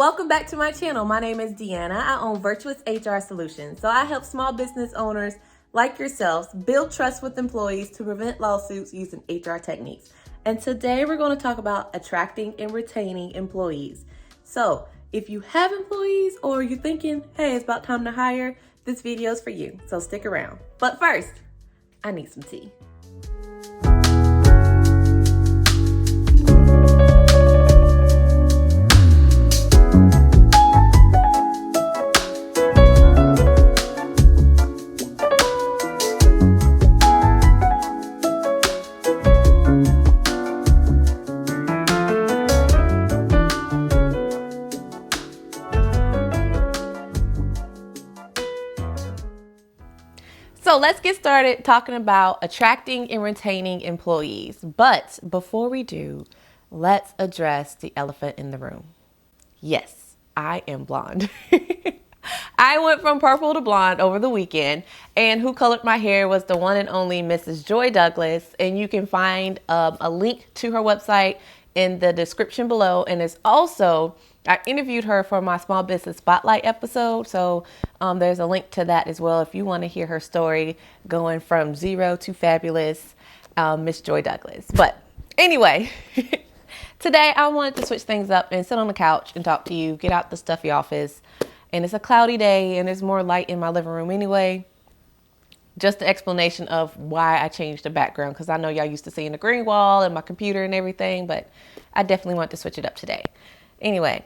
Welcome back to my channel. My name is Deanna. I own Virtuous HR Solutions. So I help small business owners like yourselves build trust with employees to prevent lawsuits using HR techniques. And today we're going to talk about attracting and retaining employees. So if you have employees or you're thinking, hey, it's about time to hire, this video is for you. So stick around. But first, I need some tea. So let's get started talking about attracting and retaining employees. But before we do, let's address the elephant in the room. Yes, I am blonde. I went from purple to blonde over the weekend, and who colored my hair was the one and only Mrs. Joy Douglas. And you can find a link to her website in the description below. And it's also, I interviewed her for my small business spotlight episode. So there's a link to that as well if you want to hear her story going from zero to fabulous, Miss Joy Douglas. But anyway, today I wanted to switch things up and sit on the couch and talk to you, get out the stuffy office. And it's a cloudy day and there's more light in my living room anyway. Just the explanation of why I changed the background, because I know y'all used to seeing the green wall and my computer and everything, but I definitely want to switch it up today. Anyway,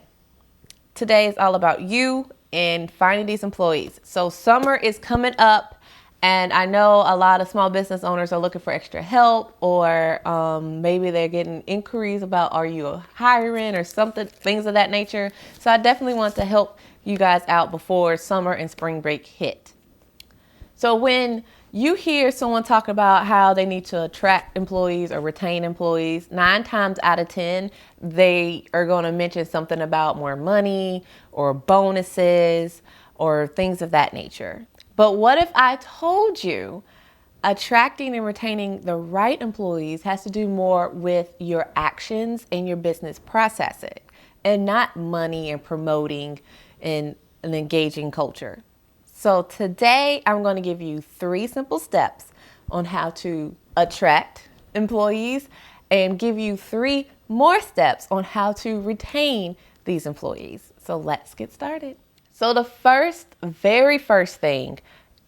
today is all about you and finding these employees. So summer is coming up, and I know a lot of small business owners are looking for extra help, or maybe they're getting inquiries about, are you hiring or something, things of that nature. So I definitely want to help you guys out before summer and spring break hit. So when you hear someone talk about how they need to attract employees or retain employees, 9 times out of 10, they are going to mention something about more money or bonuses or things of that nature. But what if I told you attracting and retaining the right employees has to do more with your actions and your business processing and not money and promoting and an engaging culture? So today I'm going to give you 3 simple steps on how to attract employees and give you 3 more steps on how to retain these employees. So let's get started. So the very first thing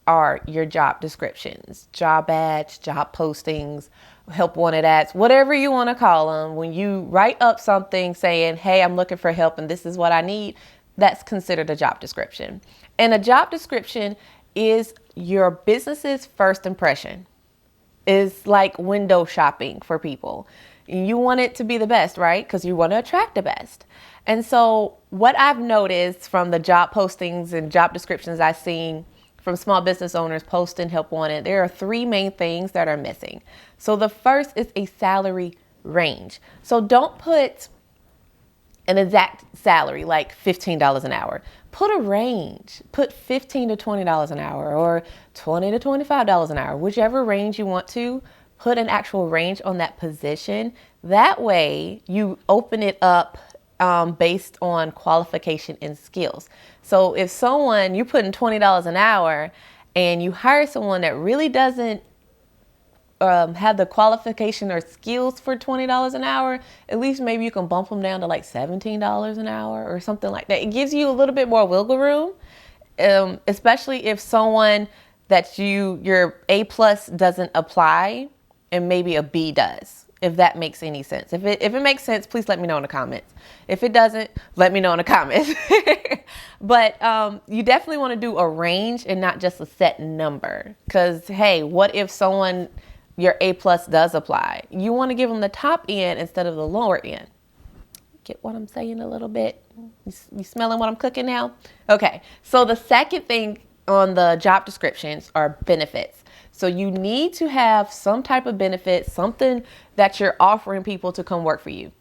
are your job descriptions, job ads, job postings, help wanted ads, whatever you want to call them. When you write up something saying, hey, I'm looking for help and this is what I need, that's considered a job description. And a job description is your business's first impression. It's like window shopping for people. You want it to be the best, right? Because you want to attract the best. And so what I've noticed from the job postings and job descriptions I've seen from small business owners posting help wanted, there are 3 main things that are missing. So the first is a salary range. So don't put an exact salary like $15 an hour. Put a range. Put $15 to $20 an hour or $20 to $25 an hour, whichever range you want to. Put an actual range on that position. That way you open it up based on qualification and skills. So if you're putting $20 an hour and you hire someone that really doesn't have the qualification or skills for $20 an hour, at least maybe you can bump them down to like $17 an hour or something like that. It gives you a little bit more wiggle room, especially if someone that your A+ doesn't apply and maybe a B does, if that makes any sense. If it makes sense, please let me know in the comments. If it doesn't, let me know in the comments. But you definitely want to do a range and not just a set number, because hey, what if your A+ does apply? You want to give them the top end instead of the lower end. Get what I'm saying a little bit? You smelling what I'm cooking now? Okay, so the second thing on the job descriptions are benefits. So you need to have some type of benefit, something that you're offering people to come work for you.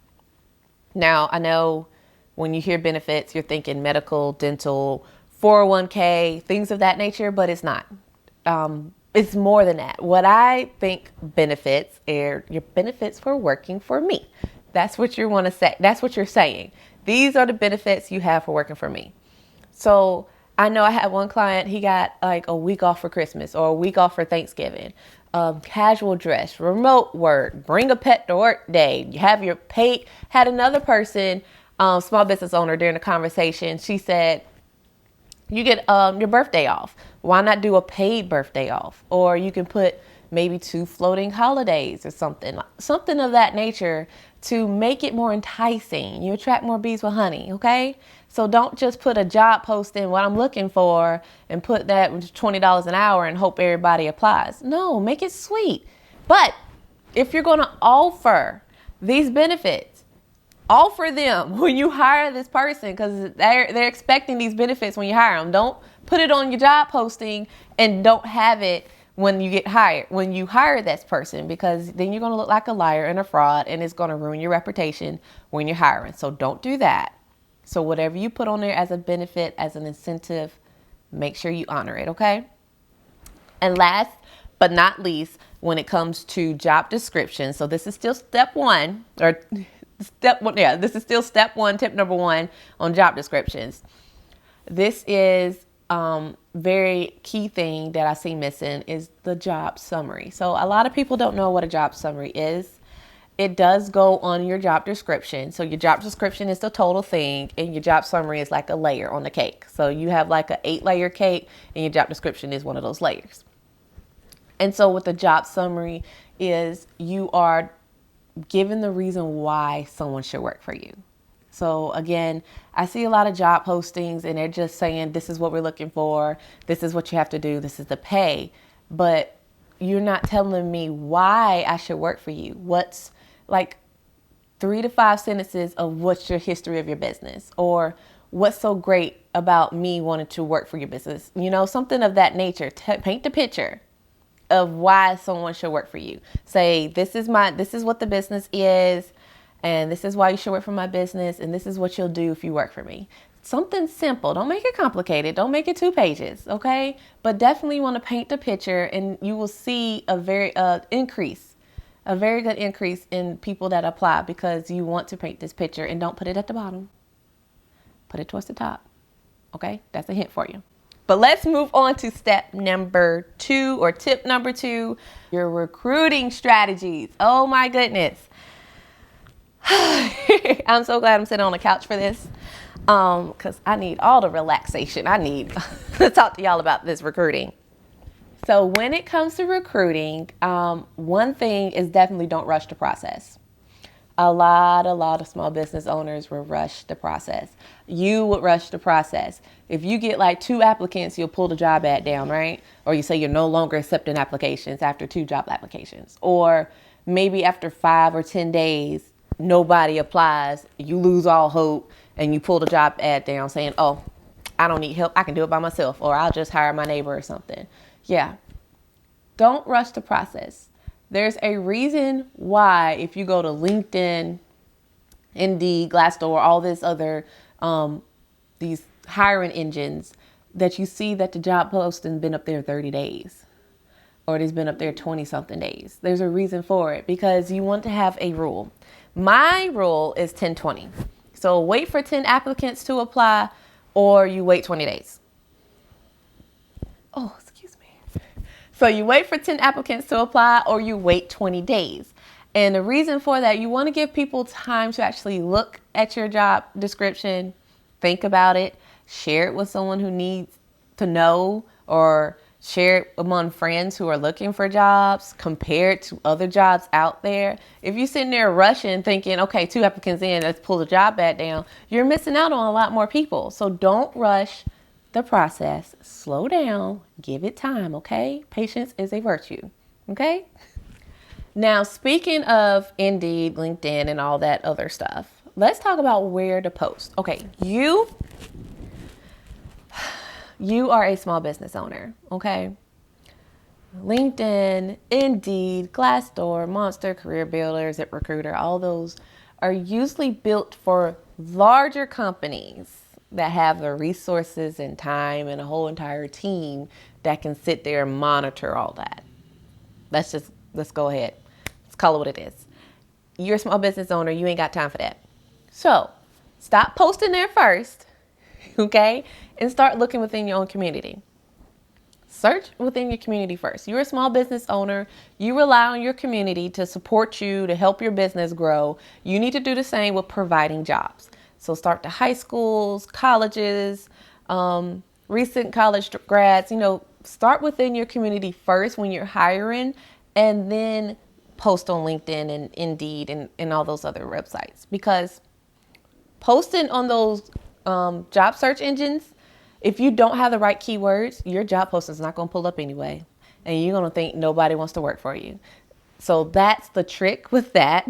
Now, I know when you hear benefits, you're thinking medical, dental, 401k, things of that nature, but it's not. It's more than that. What I think benefits are your benefits for working for me. That's what you want to say. That's what you're saying. These are the benefits you have for working for me. So I know I had one client, he got like a week off for Christmas or a week off for Thanksgiving. Casual dress, remote work, bring a pet to work day. You have your paid. Had another person, small business owner, during the conversation. She said, you get your birthday off. Why not do a paid birthday off? Or you can put maybe 2 floating holidays or something of that nature to make it more enticing. You attract more bees with honey, okay? So don't just put a job post in what I'm looking for and put that $20 an hour and hope everybody applies. No, make it sweet. But if you're going to offer these benefits, offer them when you hire this person, because they're expecting these benefits when you hire them. Don't put it on your job posting and don't have it when you get hired, when you hire this person, because then you're going to look like a liar and a fraud, and it's going to ruin your reputation when you're hiring. So don't do that. So whatever you put on there as a benefit, as an incentive, make sure you honor it, okay? And last but not least, when it comes to job description, so this is still step one, this is still step one, tip number one on job descriptions. This is very key thing that I see missing is the job summary. So a lot of people don't know what a job summary is. It does go on your job description. So your job description is the total thing, and your job summary is like a layer on the cake. So you have like an 8-layer cake, and your job description is one of those layers. And so what the job summary is, you are given the reason why someone should work for you. So again, I see a lot of job postings and they're just saying, this is what we're looking for. This is what you have to do. This is the pay. But you're not telling me why I should work for you. What's like 3 to 5 sentences of what's your history of your business, or what's so great about me wanting to work for your business. You know, something of that nature. Paint the picture of why someone should work for you. Say, this is what the business is, and this is why you should work for my business, and this is what you'll do if you work for me. Something simple. Don't make it complicated. Don't make it 2 pages, okay? But definitely want to paint the picture, and you will see a very good increase in people that apply, because you want to paint this picture, and don't put it at the bottom. Put it towards the top, okay? That's a hint for you. But let's move on to step number 2, or tip number 2, your recruiting strategies. Oh my goodness. I'm so glad I'm sitting on the couch for this, because I need all the relaxation I need to talk to y'all about this recruiting. So when it comes to recruiting, one thing is definitely don't rush the process. A lot of small business owners will rush the process. You would rush the process. If you get like 2 applicants, you'll pull the job ad down, right? Or you say you're no longer accepting applications after 2 job applications. Or maybe after 5 or 10 days, nobody applies, you lose all hope, and you pull the job ad down saying, oh, I don't need help, I can do it by myself, or I'll just hire my neighbor or something. Yeah. Don't rush the process. There's a reason why, if you go to LinkedIn, Indeed, Glassdoor, all this other, these hiring engines, that you see that the job posting been up there 30 days. Or it has been up there 20 something days. There's a reason for it, because you want to have a rule. My rule is 10-20. So wait for 10 applicants to apply, or you wait 20 days. Oh, excuse me. So you wait for 10 applicants to apply, or you wait 20 days. And the reason for that, you want to give people time to actually look at your job description, think about it, share it with someone who needs to know, or share it among friends who are looking for jobs, compare it to other jobs out there. If you're sitting there rushing, thinking, okay, 2 applicants in, let's pull the job ad down, you're missing out on a lot more people. So don't rush the process. Slow down, give it time, okay? Patience is a virtue, okay? Now, speaking of Indeed, LinkedIn, and all that other stuff, let's talk about where to post. Okay, you are a small business owner, okay? LinkedIn, Indeed, Glassdoor, Monster, Career Builder, ZipRecruiter, all those are usually built for larger companies that have the resources and time and a whole entire team that can sit there and monitor all that. Let's go ahead. Let's call it what it is. you're a small business owner, you ain't got time for that. So stop posting there first, okay? And start looking within your own community. Search within your community first. You're a small business owner. You rely on your community to support you, to help your business grow. You need to do the same with providing jobs. So start to high schools, colleges, recent college grads, start within your community first when you're hiring, and then post on LinkedIn and Indeed and all those other websites. Because posting on those job search engines, if you don't have the right keywords, your job posting is not going to pull up anyway. And you're going to think nobody wants to work for you. So that's the trick with that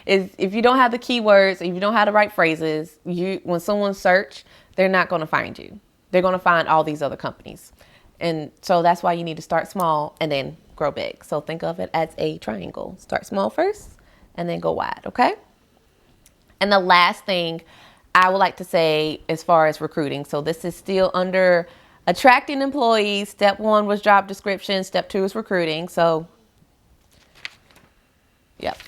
is if you don't have the keywords, if you don't have the right phrases, when someone search, they're not going to find you. They're going to find all these other companies. And so that's why you need to start small and then grow big. So think of it as a triangle. Start small first and then go wide. Okay. And the last thing I would like to say as far as recruiting. So this is still under attracting employees. Step 1 was job description. Step 2 is recruiting. So, yep.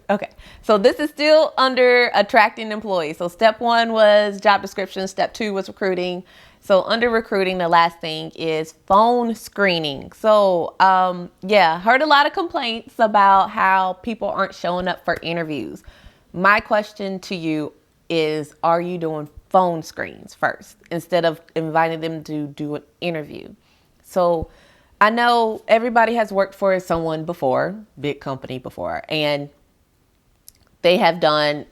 Okay. So this is still under attracting employees. So step 1 was job description. Step 2 was recruiting. So under recruiting, the last thing is phone screening. So, heard a lot of complaints about how people aren't showing up for interviews. My question to you is, are you doing phone screens first instead of inviting them to do an interview? So I know everybody has worked for someone before, big company before, and they have done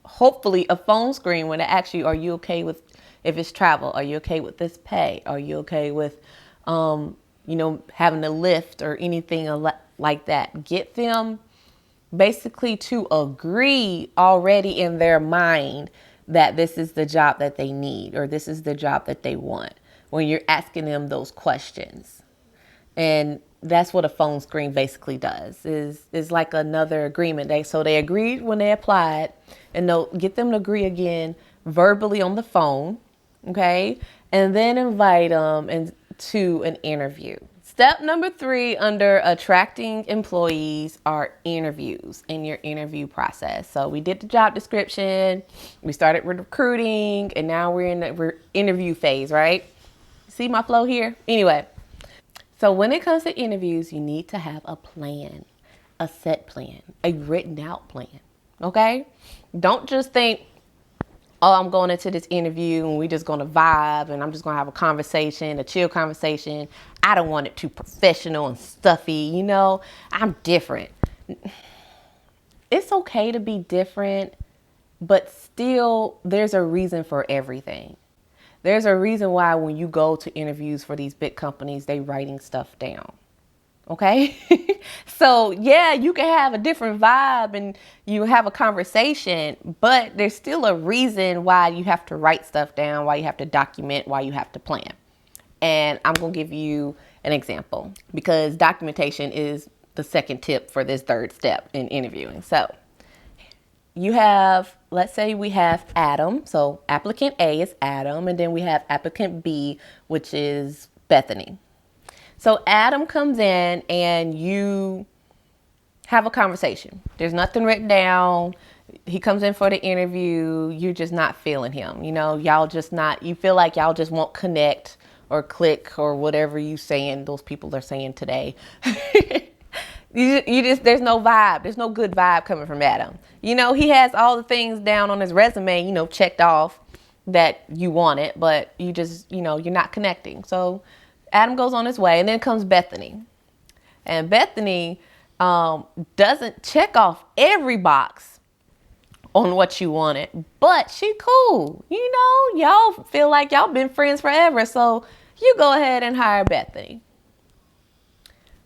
hopefully a phone screen when they ask you, are you okay with, if it's travel, are you okay with this pay? Are you okay with, having a lift or anything like that? Get them basically to agree already in their mind that this is the job that they need or this is the job that they want when you're asking them those questions. And that's what a phone screen basically does is like another agreement. They agreed when they applied, and they'll get them to agree again verbally on the phone. Okay. And then invite them to an interview. Step number 3 under attracting employees are interviews in your interview process. So we did the job description, we started with recruiting, and now we're in the interview phase, right? See my flow here? Anyway, so when it comes to interviews, you need to have a plan, a set plan, a written out plan. Okay? Don't just think, oh, I'm going into this interview and we're just going to vibe and I'm just going to have a conversation, a chill conversation. I don't want it too professional and stuffy. I'm different. It's okay to be different, but still there's a reason for everything. There's a reason why when you go to interviews for these big companies, they writing stuff down. Okay. So yeah, you can have a different vibe and you have a conversation, but there's still a reason why you have to write stuff down, why you have to document, why you have to plan. And I'm going to give you an example because documentation is the second tip for this third step in interviewing. So let's say we have Adam. So applicant A is Adam, and then we have applicant B, which is Bethany. So Adam comes in and you have a conversation. There's nothing written down. He comes in for the interview. You're just not feeling him. You feel like y'all just won't connect or click or whatever those people are saying today. There's no vibe. There's no good vibe coming from Adam. He has all the things down on his resume, checked off that you wanted, but you're not connecting. So Adam goes on his way, and then comes Bethany. And Bethany doesn't check off every box on what you wanted, but she cool. Y'all feel like y'all been friends forever, so you go ahead and hire Bethany.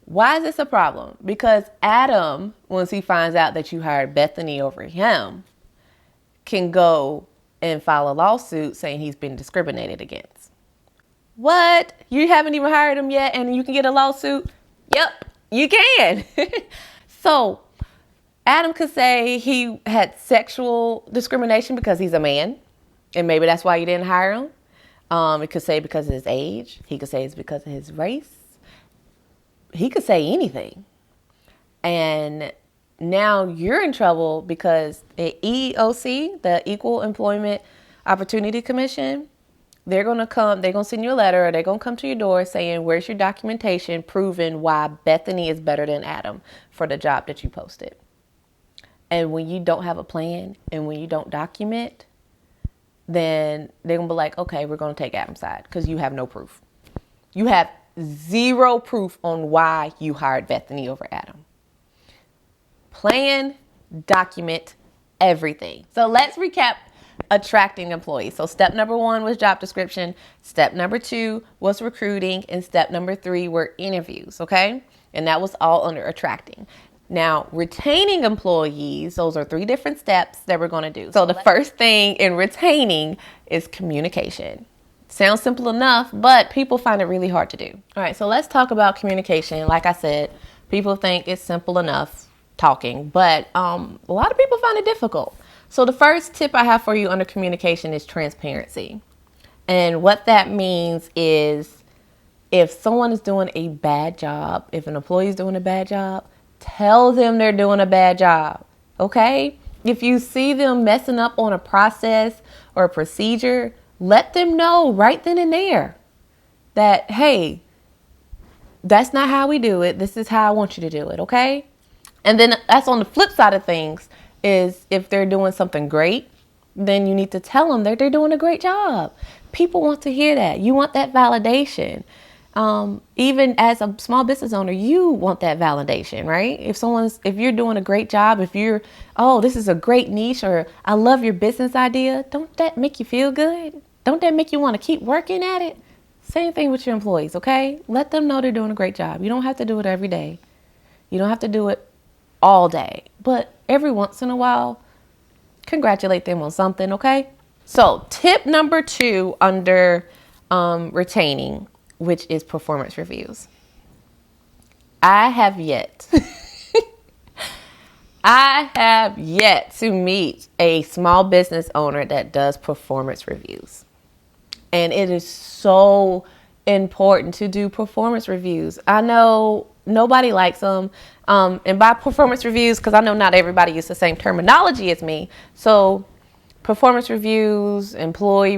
Why is this a problem? Because Adam, once he finds out that you hired Bethany over him, can go and file a lawsuit saying he's been discriminated against. What? You haven't even hired him yet and you can get a lawsuit? Yep, you can. So Adam could say he had sexual discrimination because he's a man, and maybe that's why you didn't hire him. It could say because of his age. He could say it's because of his race. He could say anything. And now you're in trouble because the EEOC, the Equal Employment Opportunity Commission, they're going to send you a letter, or they're going to come to your door saying, where's your documentation proving why Bethany is better than Adam for the job that you posted? And when you don't have a plan and when you don't document, then they're going to be like, okay, we're going to take Adam's side because you have no proof. You have zero proof on why you hired Bethany over Adam. Plan, document everything. So let's recap attracting employees. So step number 1 was job description. Step number 2 was recruiting. And step number 3 were interviews. Okay. And that was all under attracting. Now, retaining employees, those are 3 different steps that we're going to do. So the first thing in retaining is communication. Sounds simple enough, but people find it really hard to do. All right, so let's talk about communication. Like I said, people think it's simple enough talking, but a lot of people find it difficult. So the first tip I have for you under communication is transparency. And what that means is if someone is doing a bad job, if an employee is doing a bad job, tell them they're doing a bad job, okay? If you see them messing up on a process or a procedure, let them know right then and there that, hey, that's not how we do it. This is how I want you to do it, okay? And then that's on the flip side of things is if they're doing something great, then you need to tell them that they're doing a great job. People want to hear that. You want that validation. Even as a small business owner, you want that validation, right? If you're doing a great job, this is a great niche, or I love your business idea, don't that make you feel good? Don't that make you want to keep working at it? Same thing with your employees, okay? Let them know they're doing a great job. You don't have to do it every day. You don't have to do it all day, but every once in a while, congratulate them on something, okay? So tip number 2 under retaining, which is performance reviews. I have yet to meet a small business owner that does performance reviews. And it is so important to do performance reviews. I know nobody likes them. And by performance reviews, because I know not everybody uses the same terminology as me. So performance reviews, employee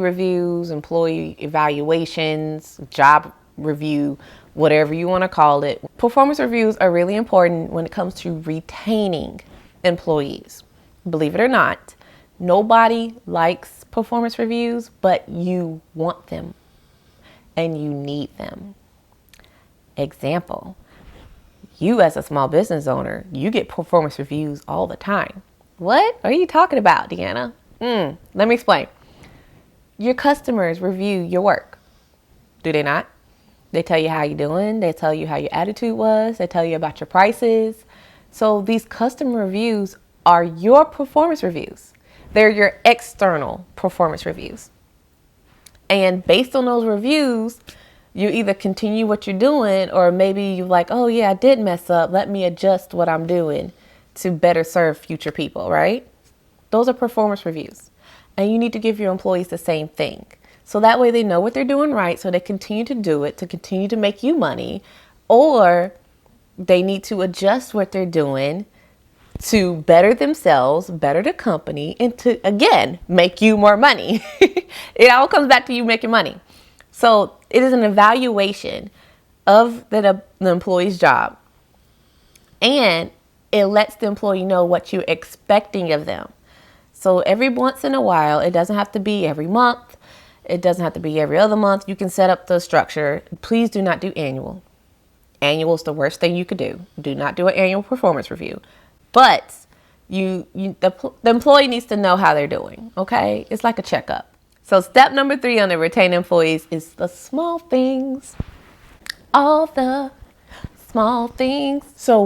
evaluations, job review, whatever you want to call it. Performance reviews are really important when it comes to retaining employees. Believe it or not, nobody likes performance reviews, but you want them and you need them. Example, you as a small business owner, you get performance reviews all the time. What are you talking about, Deanna? Let me explain. Your customers review your work. Do they not? They tell you how you're doing. They tell you how your attitude was. They tell you about your prices. So these customer reviews are your performance reviews. They're your external performance reviews. And based on those reviews, you either continue what you're doing, or maybe you're like, oh yeah, I did mess up. Let me adjust what I'm doing to better serve future people, right? Those are performance reviews. And you need to give your employees the same thing. So that way they know what they're doing right, so they continue to do it, to continue to make you money, or they need to adjust what they're doing to better themselves, better the company, and to, again, make you more money. It all comes back to you making money. So it is an evaluation of the employee's job, and it lets the employee know what you're expecting of them. So every once in a while, it doesn't have to be every month. It doesn't have to be every other month. You can set up the structure. Please do not do annual. Annual is the worst thing you could do. Do not do an annual performance review. But the employee needs to know how they're doing, okay? It's like a checkup. So step number 3 on the retain employees is the small things. All the small things. So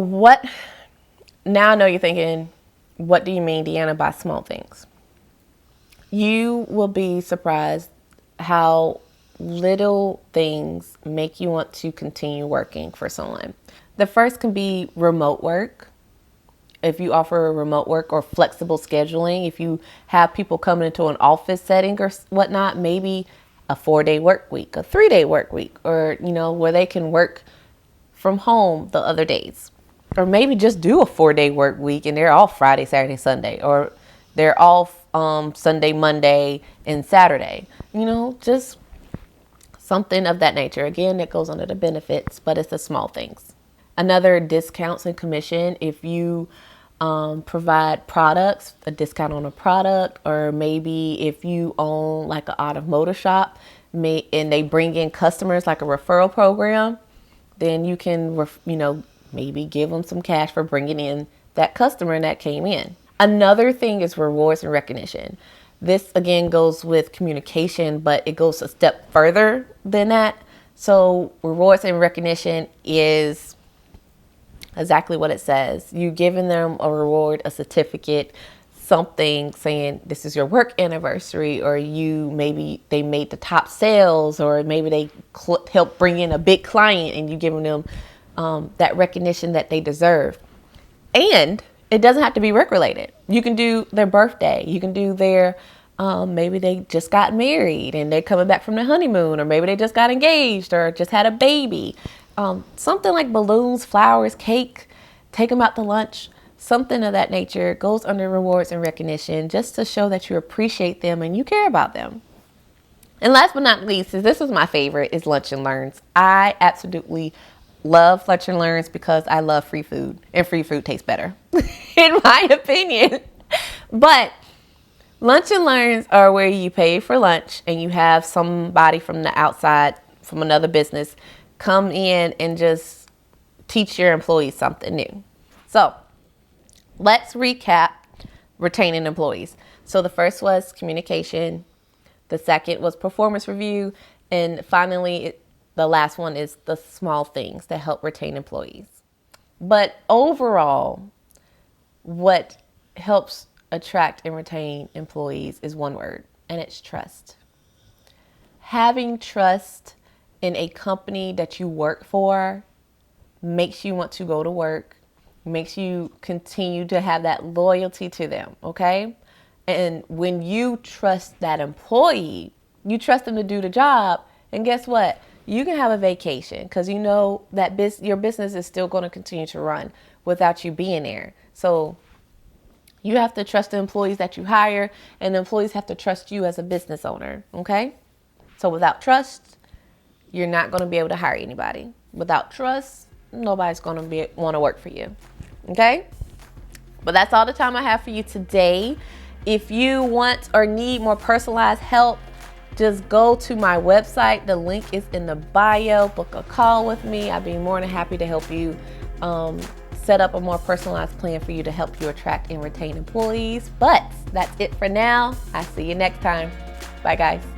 now I know you're thinking, what do you mean, Deanna, by small things? You will be surprised how little things make you want to continue working for someone. The first can be remote work. If you offer remote work or flexible scheduling, if you have people coming into an office setting or whatnot, maybe a 4-day work week, a 3-day work week, or, where they can work from home the other days. or maybe just do a 4-day work week and they're off Friday, Saturday, Sunday, or they're off Sunday, Monday, and Saturday. Just something of that nature. Again, it goes under the benefits, but it's the small things. Another, discounts and commission. If you provide products, a discount on a product, or maybe if you own like an automotive shop and they bring in customers, like a referral program, then you can, maybe give them some cash for bringing in that customer that came in. Another thing is rewards and recognition. This again goes with communication, but it goes a step further than that. So rewards and recognition is exactly what it says. You giving them a reward, a certificate, something saying this is your work anniversary, or maybe they made the top sales, or maybe they helped bring in a big client and you giving them that recognition that they deserve. And it doesn't have to be work related. You can do their birthday. You can do their, maybe they just got married and they're coming back from their honeymoon, or maybe they just got engaged or just had a baby. Something like balloons, flowers, cake, take them out to lunch, something of that nature goes under rewards and recognition, just to show that you appreciate them and you care about them. And last but not least, this is my favorite, is lunch and learns. I absolutely love lunch and learns because I love free food, and free food tastes better in my opinion. But lunch and learns are where you pay for lunch and you have somebody from the outside, from another business, come in and just teach your employees something new. So let's recap retaining employees. So the first was communication. The second was performance review. And finally, the last one is the small things that help retain employees. But overall, what helps attract and retain employees is one word, and it's trust. Having trust in a company that you work for makes you want to go to work, makes you continue to have that loyalty to them, okay? And when you trust that employee, you trust them to do the job, and guess what? You can have a vacation because you know that your business is still going to continue to run without you being there. So you have to trust the employees that you hire, and the employees have to trust you as a business owner, okay? So without trust, you're not going to be able to hire anybody. Without trust, nobody's going to want to work for you, okay? But that's all the time I have for you today. If you want or need more personalized help, just go to my website. The link is in the bio. Book a call with me. I'd be more than happy to help you set up a more personalized plan for you to help you attract and retain employees. But that's it for now. I'll see you next time. Bye, guys.